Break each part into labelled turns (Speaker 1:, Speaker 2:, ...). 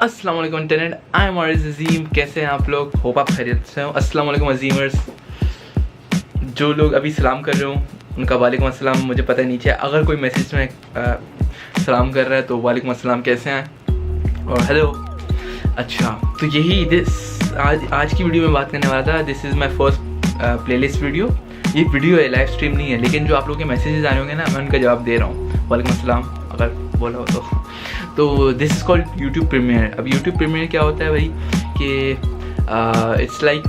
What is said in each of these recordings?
Speaker 1: अस्सलाम वालेकुम internet, I am Ariz अजीम। कैसे हैं आप लोग? होप आप खैरियत से हो। अस्सलाम वालेकुम अजीमर्स। जो लोग अभी सलाम कर रहे हो उनका वालेकुम अस्सलाम। मुझे पता है नीचे अगर कोई मैसेज में सलाम कर रहा है तो वालेकुम अस्सलाम, कैसे हैं और हेलो। अच्छा, तो यही आज की वीडियो में बात करने वाला था। This is my first playlist video. ये वीडियो है, लाइव स्ट्रीम नहीं है, लेकिन जो आप लोगों के मैसेजेस आए होंगे ना, मैं उनका जवाब दे रहा हूँ। वालेकुम अस्सलाम अगर बोला हो तो this is called YouTube premiere. अब यूट्यूब प्रीमियर क्या होता है भाई कि इट्स लाइक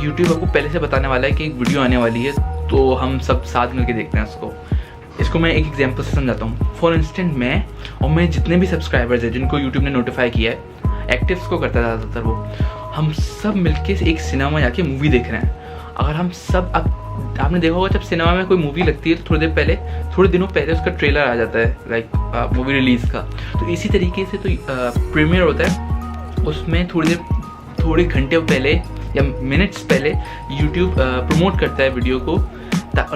Speaker 1: यूट्यूब आपको पहले से बताने वाला है कि एक वीडियो आने वाली है, तो हम सब साथ मिलकर देखते हैं इसको मैं एक एग्जांपल से समझाता हूँ। फॉर इंस्टेंट मैं और मेरे जितने भी सब्सक्राइबर्स हैं जिनको यूट्यूब ने नोटिफाई किया है, एक्टिव्स को करता है ज़्यादातर वो, हम सब मिलके एक सिनेमा जाके मूवी देख रहे हैं। अगर हम सब आपने देखा होगा जब सिनेमा में कोई मूवी लगती है तो थोड़े दिनों पहले उसका ट्रेलर आ जाता है, लाइक मूवी रिलीज़ का। तो इसी तरीके से तो प्रीमियर होता है, उसमें थोड़े घंटे पहले या मिनट्स पहले यूट्यूब प्रमोट करता है वीडियो को,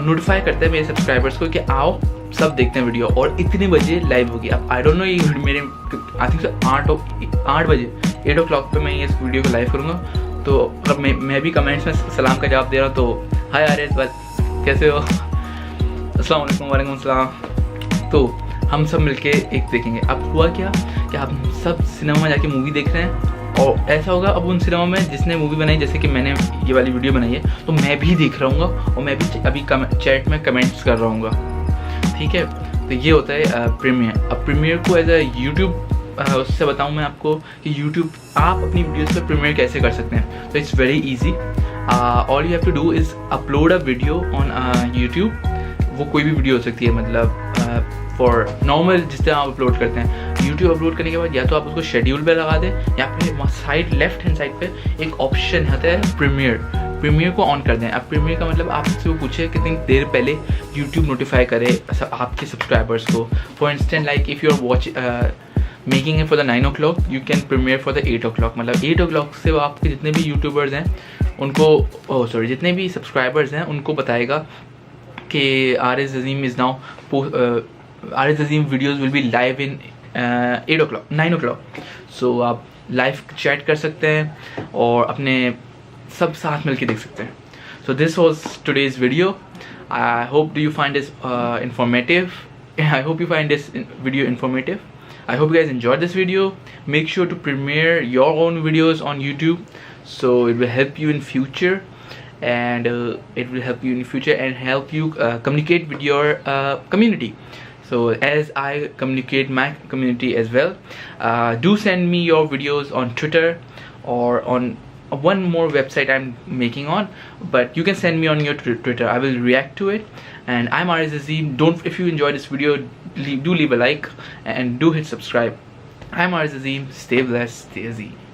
Speaker 1: नोटिफाई करता है मेरे सब्सक्राइबर्स को कि आओ सब देखते हैं वीडियो, और इतने बजे लाइव होगी। अब आई डोंट नो, ये मेरे आई थिंक 8 बजे 8 o'clock पे मैं इस वीडियो को लाइव करूँगा। तो अब मैं भी कमेंट्स में सलाम का जवाब दे रहा हूँ। तो हाय आरिज, कैसे हो? अस्सलाम वालेकुम। वालेकुम अस्सलाम। तो हम सब मिलके एक देखेंगे। अब हुआ क्या कि हम सब सिनेमा में जाके मूवी देख रहे हैं, और ऐसा होगा अब उन सिनेमा में जिसने मूवी बनाई, जैसे कि मैंने ये वाली वीडियो बनाई है, तो मैं भी देख रहा हूँ और मैं भी अभी चैट में कमेंट्स कर रहा हूँ। ठीक है, तो ये होता है प्रीमियर। अब प्रीमियर को एज अ यूट्यूब उससे बताऊँ मैं आपको कि यूट्यूब आप अपनी वीडियोस पे प्रीमियर कैसे कर सकते हैं। तो it's very easy. All you have to do is upload a video on YouTube. वो कोई भी वीडियो हो सकती है, मतलब फॉर नॉर्मल जिस तरह आप अपलोड करते हैं। यूट्यूब अपलोड करने के बाद या तो आप उसको शेड्यूल पे लगा दें, या फिर साइड लेफ्ट हैंड साइड पे एक ऑप्शन आता है प्रीमियर को ऑन कर दें। अब प्रीमियर का मतलब आपसे वो पूछे कितनी देर पहले यूट्यूब नोटिफाई करे आपके सब्सक्राइबर्स को। For instant like if you are watch making it for the 9 o'clock, you can premiere for the 8 o'clock। मतलब 8 o'clock से वो आपके जितने भी यूट्यूबर्स हैं उनको जितने भी सब्सक्राइबर्स हैं उनको बताएगा कि ArizAzeem is now ArizAzeem videos will be live in 8 o'clock 9 o'clock। सो आप लाइव चैट कर सकते हैं और अपने सब साथ मिलके देख सकते हैं। So this was today's video. I hope you find this informative। I hope you find this video informative. I hope you guys enjoyed this video. Make sure to premiere your own videos on YouTube, so it will help you in future, and it will help you in future and help you communicate with your community. So as I communicate my community as well, do send me your videos on Twitter or on one more website I'm making on, but you can send me on your Twitter. I will react to it. And I'm ArizAzeem. If you enjoyed this video, do leave a like and do hit subscribe. I'm ArizAzeem. Stay blessed, stay Azeem.